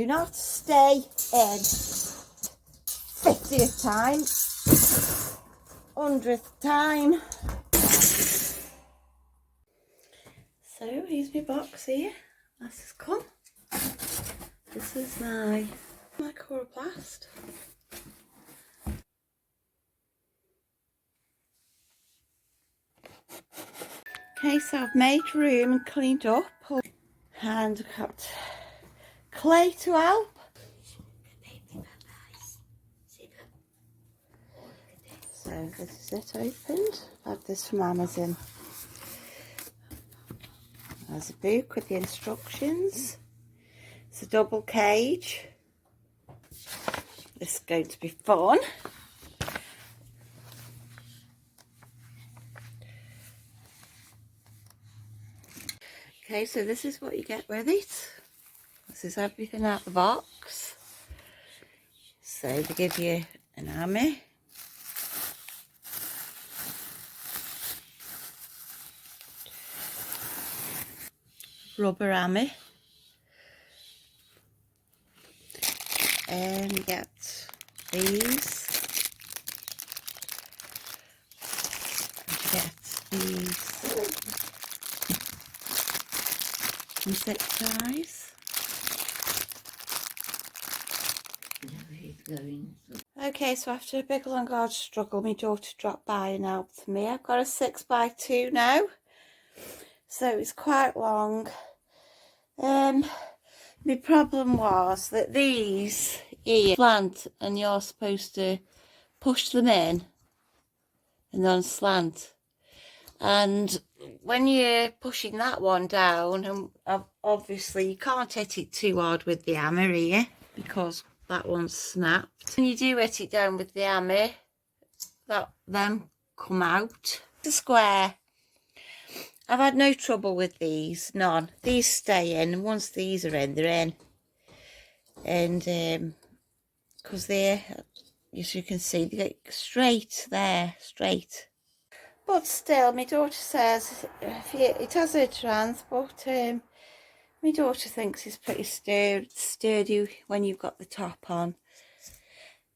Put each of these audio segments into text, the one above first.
do not stay in 50th time, 100th time. So here's my box here. This has come. This is my coroplast. Okay, so I've made room and cleaned up, and got clay to help. So this is it opened. I had this from Amazon. There's a book with the instructions. It's a double cage. This is going to be fun. Okay, so this is what you get with it. This is everything out of the box. So they give you an hammer. Rubber hammer. And you get these. And you get these zip ties. Okay, so after a big long hard struggle, my daughter dropped by and helped me. I've got a 6x2 now, so it's quite long. My problem was that these here slant, and you're supposed to push them in and then slant. And when you're pushing that one down, and obviously you can't hit it too hard with the hammer here because that one's snapped. When you do hit it down with the hammer, them come out. It's a square. I've had no trouble with these, none. These stay in, and once these are in, they're in. And because they're, as you can see, they get straight there, straight. But still, my daughter says it has a trans, but my daughter thinks it's pretty sturdy when you've got the top on.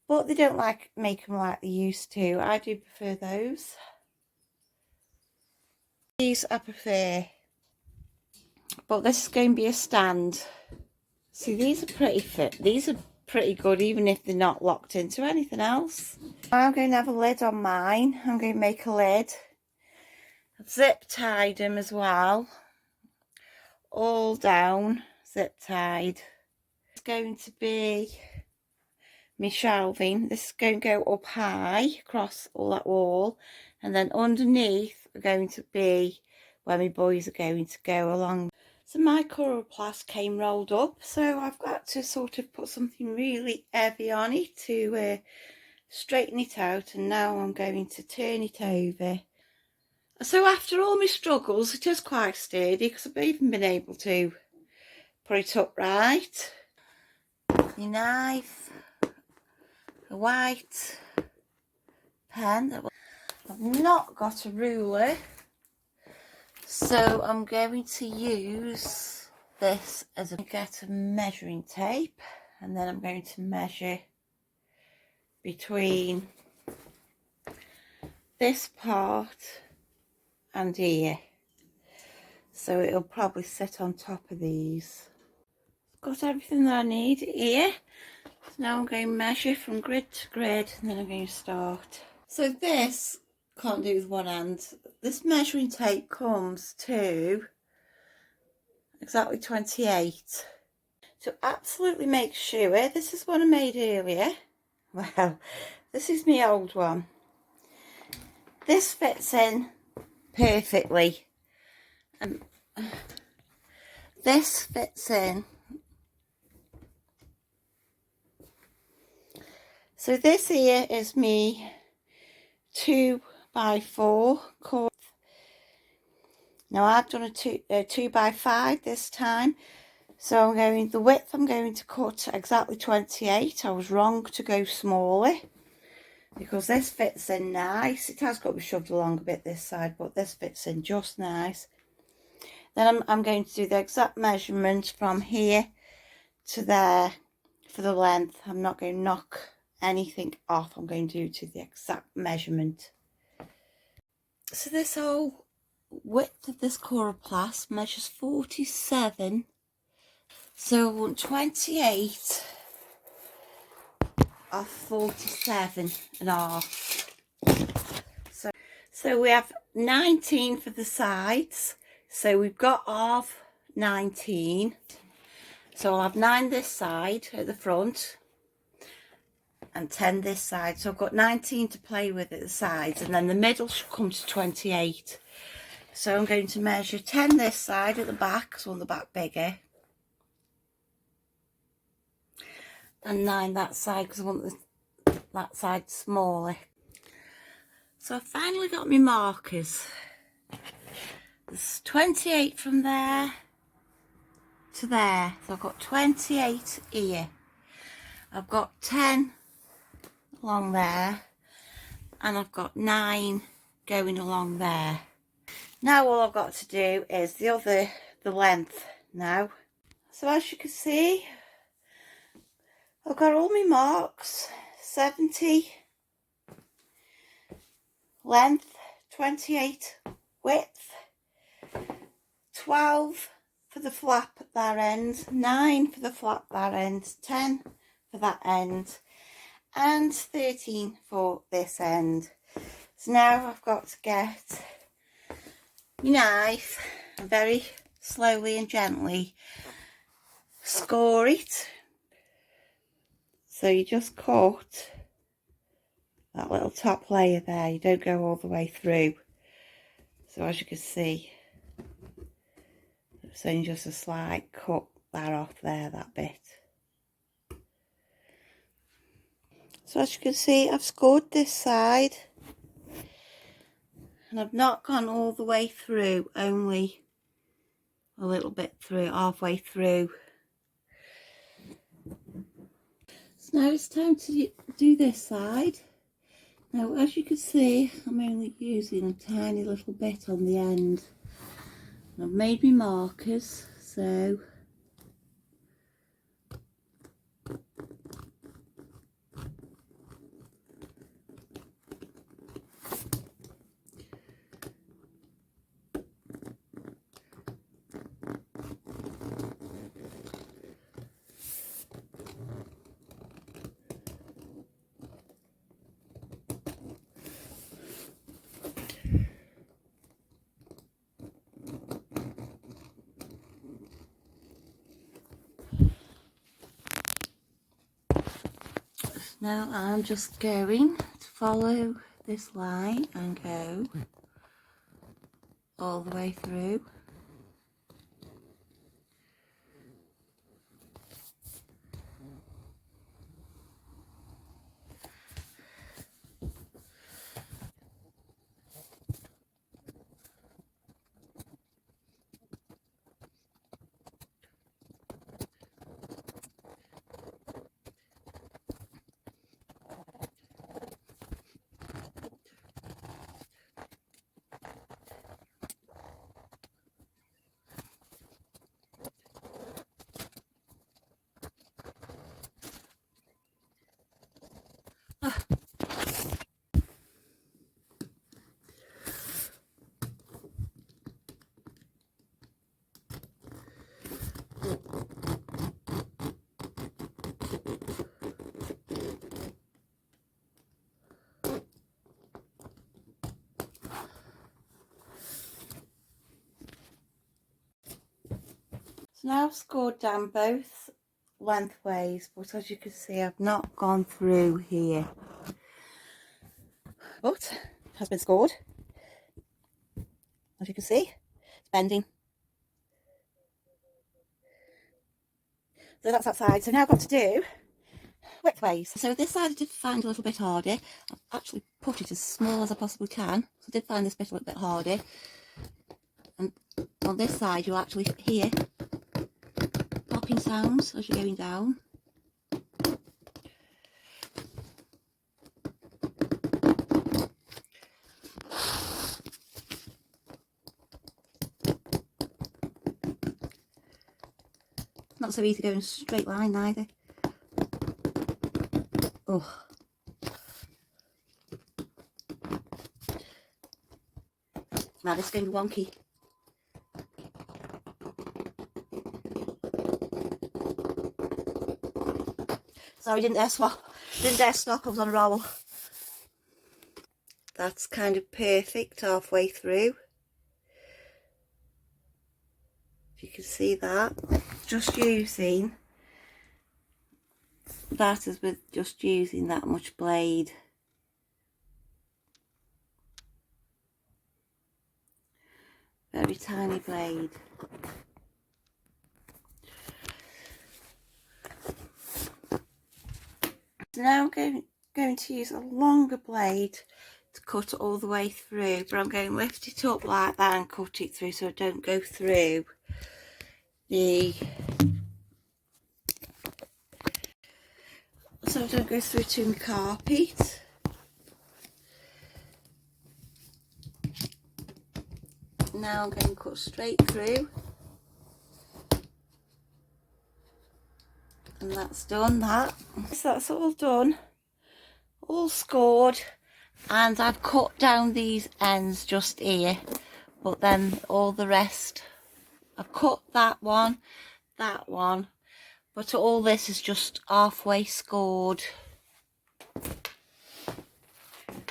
But they don't make them like they used to. I do prefer those. These I prefer. But this is going to be a stand. See, these are pretty fit. These are pretty good, even if they're not locked into anything else. I'm going to have a lid on mine. I'm going to make a lid. I've zip tied them as well. All down, zip tied. It's going to be my shelving. This is going to go up high across all that wall, and then underneath are going to be where my boys are going to go along. So my coroplast came rolled up, so I've got to sort of put something really heavy on it to straighten it out, and now I'm going to turn it over. So after all my struggles, it is quite sturdy because I've even been able to put it upright. My knife, a white pen. I've not got a ruler, so I'm going to use this as get a measuring tape, and then I'm going to measure between this part and here, so it'll probably sit on top of these. Got everything that I need here, so now I'm going to measure from grid to grid, and then I'm going to start. So this can't do with one hand. This measuring tape comes to exactly 28. So absolutely make sure, this is what I made earlier. Well, this is my old one. This fits in perfectly. This fits in. So this here is me 2x4 cord. Now I've done a 2x5 this time. So the width I'm going to cut exactly 28. I was wrong to go smaller, because this fits in nice. It has got to be shoved along a bit this side, but this fits in just nice. Then I'm going to do the exact measurement from here to there for the length. I'm not going to knock anything off. I'm going to do to the exact measurement. So this whole width of this coroplast measures 47. So I want 28 off 47 and a half. So we have 19 for the sides. So we've got off 19. So I'll have 9 this side at the front and 10 this side. So I've got 19 to play with at the sides, and then the middle should come to 28. So I'm going to measure 10 this side at the back, because I want the back bigger, and 9 that side because I want that side smaller. So I finally got my markers. There's 28 from there to there. So I've got 28 here. I've got 10 along there, and I've got 9 going along there. Now all I've got to do is the length now. So as you can see, I've got all my marks. 70 length, 28 width, 12 for the flap at that end, 9 for the flap that end, 10 for that end, and 13 for this end. So now I've got to get my knife and very slowly and gently score it. So you just cut that little top layer there, you don't go all the way through. So as you can see, it's only just a slight cut that off there, that bit. So as you can see, I've scored this side, and I've not gone all the way through, only a little bit through, halfway through. So now it's time to do this side. Now as you can see, I'm only using a tiny little bit on the end. And I've made my markers, so now I'm just going to follow this line and go all the way through. So now I've scored down both lengthways, but as you can see, I've not gone through here. But it has been scored. As you can see, it's bending. So that's that side. So now I've got to do widthways. So this side I did find a little bit harder. I've actually put it as small as I possibly can. So I did find this bit a little bit harder. And on this side you'll actually hear popping sounds as you're going down. Not so easy going straight line either. Oh. Now this is going to be wonky. Sorry, didn't dare swap. Didn't dare stop, I was on a roll. That's kind of perfect halfway through. If you can see that. Just using that as with just using that much blade. Very tiny blade. So now I'm going to use a longer blade to cut all the way through, but I'm going to lift it up like that and cut it through so I don't go through the to my carpet. Now I'm going to cut straight through, and that's done that. So that's all done, all scored, and I've cut down these ends just here, but then all the rest I've cut that one, but all this is just halfway scored.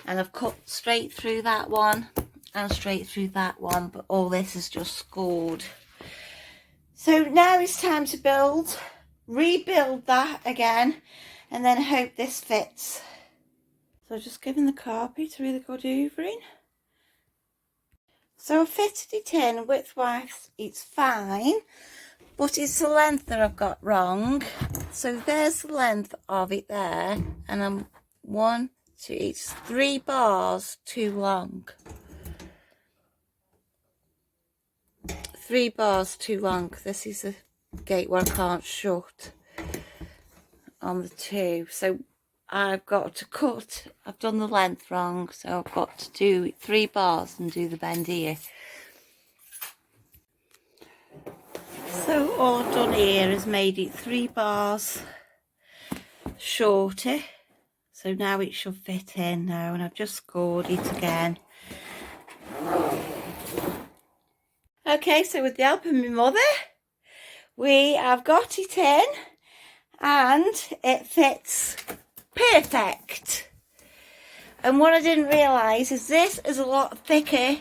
And I've cut straight through that one and straight through that one, but all this is just scored. So now it's time to rebuild that again, and then hope this fits. So just giving the carpet a really good hoovering. So I fitted it in width-wise, it's fine, but it's the length that I've got wrong. So there's the length of it there, and I'm 1, 2, it's 3 bars too long. 3 bars too long. This is a gate where I can't shut on the 2. So I've got to cut, I've done the length wrong, so I've got to do 3 bars and do the bend here. So all I've done here is made it 3 bars shorter. So now it should fit in now, and I've just scored it again. Okay, so with the help of my mother, we have got it in, and it fits perfect. And what I didn't realise is this is a lot thicker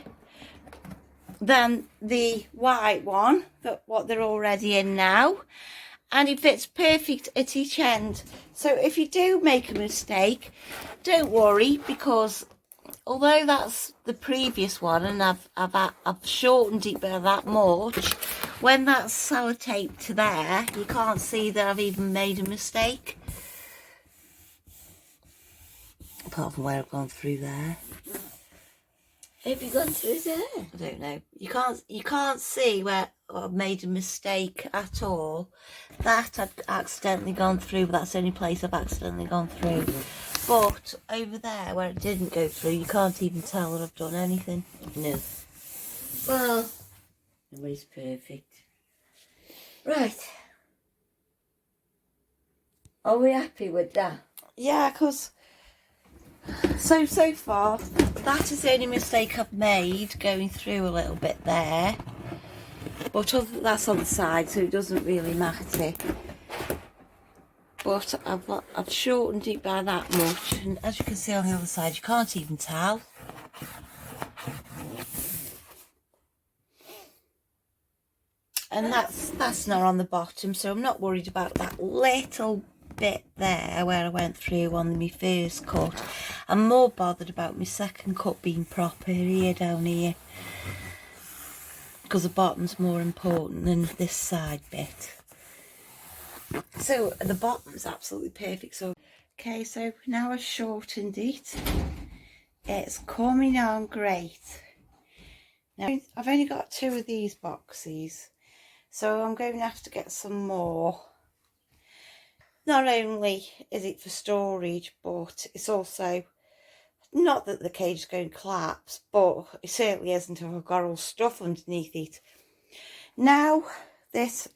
than the white one, what they're already in now, and it fits perfect at each end. So if you do make a mistake, don't worry, because although that's the previous one and I've shortened it by that much, when that's sellotaped to there, you can't see that I've even made a mistake. Apart from where I've gone through there. Have you gone through there? I don't know. You can't see where I've made a mistake at all. That I've accidentally gone through, but that's the only place I've accidentally gone through. But over there where it didn't go through, you can't even tell that I've done anything. No. Well, nobody's perfect. Right. Are we happy with that? Yeah, because so far that is the only mistake I've made, going through a little bit there, but that's on the side, so it doesn't really matter. But I've shortened it by that much, and as you can see on the other side, you can't even tell. And that's not on the bottom, so I'm not worried about that little bit there where I went through on my first cut. I'm more bothered about my second cut being proper here, down here, because the bottom's more important than this side bit. So the bottom's absolutely perfect. So okay, so now I've shortened it, it's coming on great. Now I've only got 2 of these boxes, so I'm going to have to get some more. Not only is it for storage, but it's also, not that the cage is going to collapse, but it certainly isn't if I've got all stuff underneath it. Now this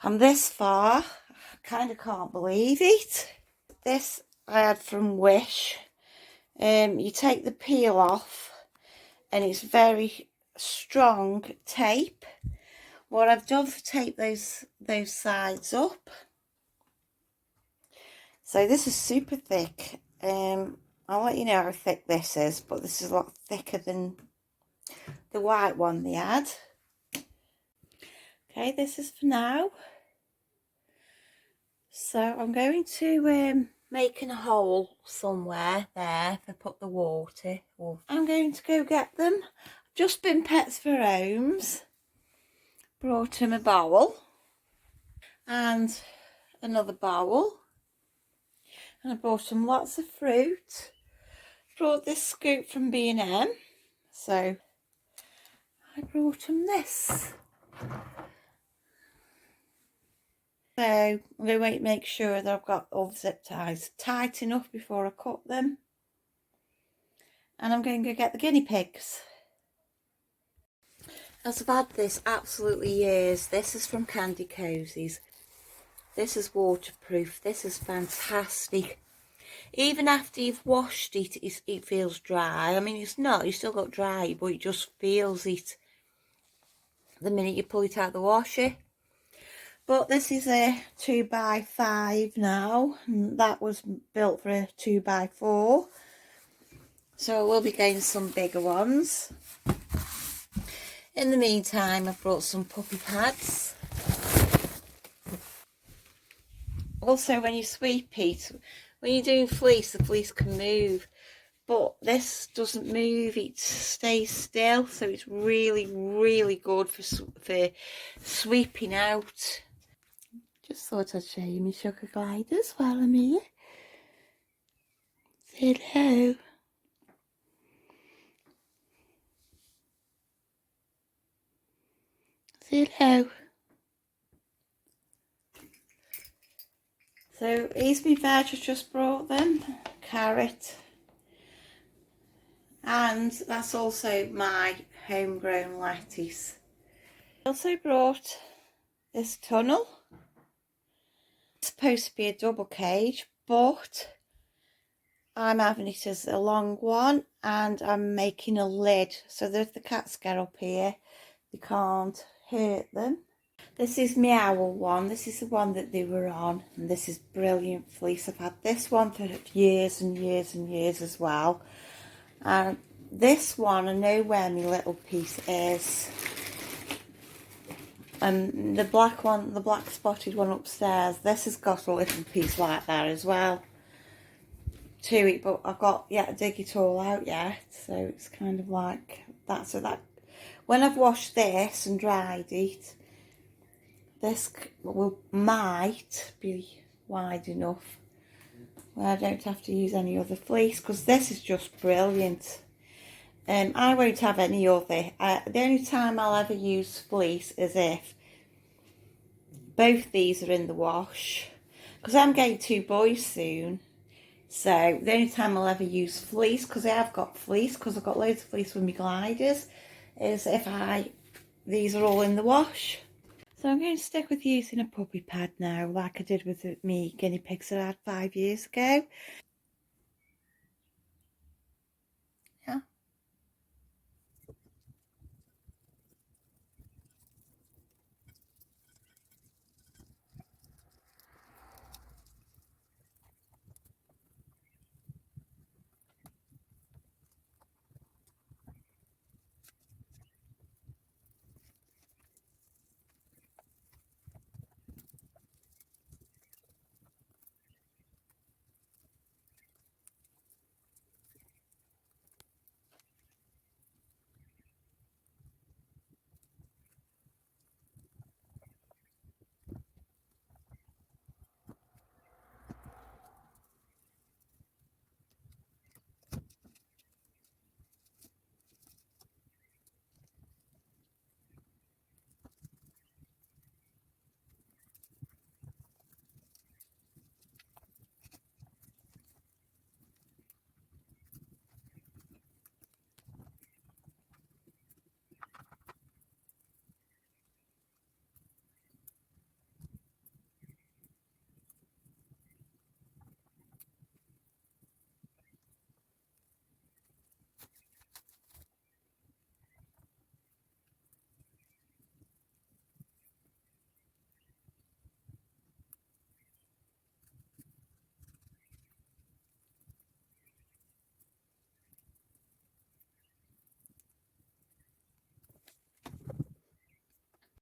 I'm this far. I kind of can't believe it. This I had from Wish. You take the peel off and it's very strong tape. What I've done to tape those sides up. So this is super thick. I'll let you know how thick this is, but this is a lot thicker than the white one they had. Okay, this is for now. So I'm going to make a hole somewhere there to put the water. I'm going to go get them. I've just been Pets for Homes. Brought him a bowl and another bowl. And I bought him lots of fruit. Brought this scoop from B&M. So I brought him this. So I'm going to make sure that I've got all the zip ties tight enough before I cut them. And I'm going to go get the guinea pigs. As I've had this absolutely years. This is from Candy Cozies. This is waterproof. This is fantastic. Even after you've washed it, it feels dry. I mean, it's not. You still got dry, but it just feels it the minute you pull it out of the washer. But this is a 2x5 now. And that was built for a 2x4. So we'll be getting some bigger ones. In the meantime, I've brought some puppy pads. Also, when you sweep it, when you're doing fleece, the fleece can move. But this doesn't move, it stays still. So it's really, really good for sweeping out. Just thought I'd show you my sugar gliders while I'm here. Say hello. Say hello. So here's my veg, I just brought them. Carrot. And that's also my homegrown lettuce. I also brought this tunnel. It's supposed to be a double cage, but I'm having it as a long one, and I'm making a lid so that if the cats get up here, they can't hurt them. This is my owl one. This is the one that they were on, and this is brilliant fleece. I've had this one for years and years and years as well. And this one, I know where my little piece is. And the black one, the black spotted one upstairs, this has got a little piece like that as well to it, but I've got yet to dig it all out yet, so it's kind of like that. So that when I've washed this and dried it, this might be wide enough where I don't have to use any other fleece, because this is just brilliant. I won't have any other. The only time I'll ever use fleece is if both these are in the wash, because I'm getting 2 boys soon. So the only time I'll ever use fleece, because I have got fleece, because I've got loads of fleece with my gliders, is if these are all in the wash. So I'm going to stick with using a puppy pad now, like I did with me guinea pigs that I had 5 years ago.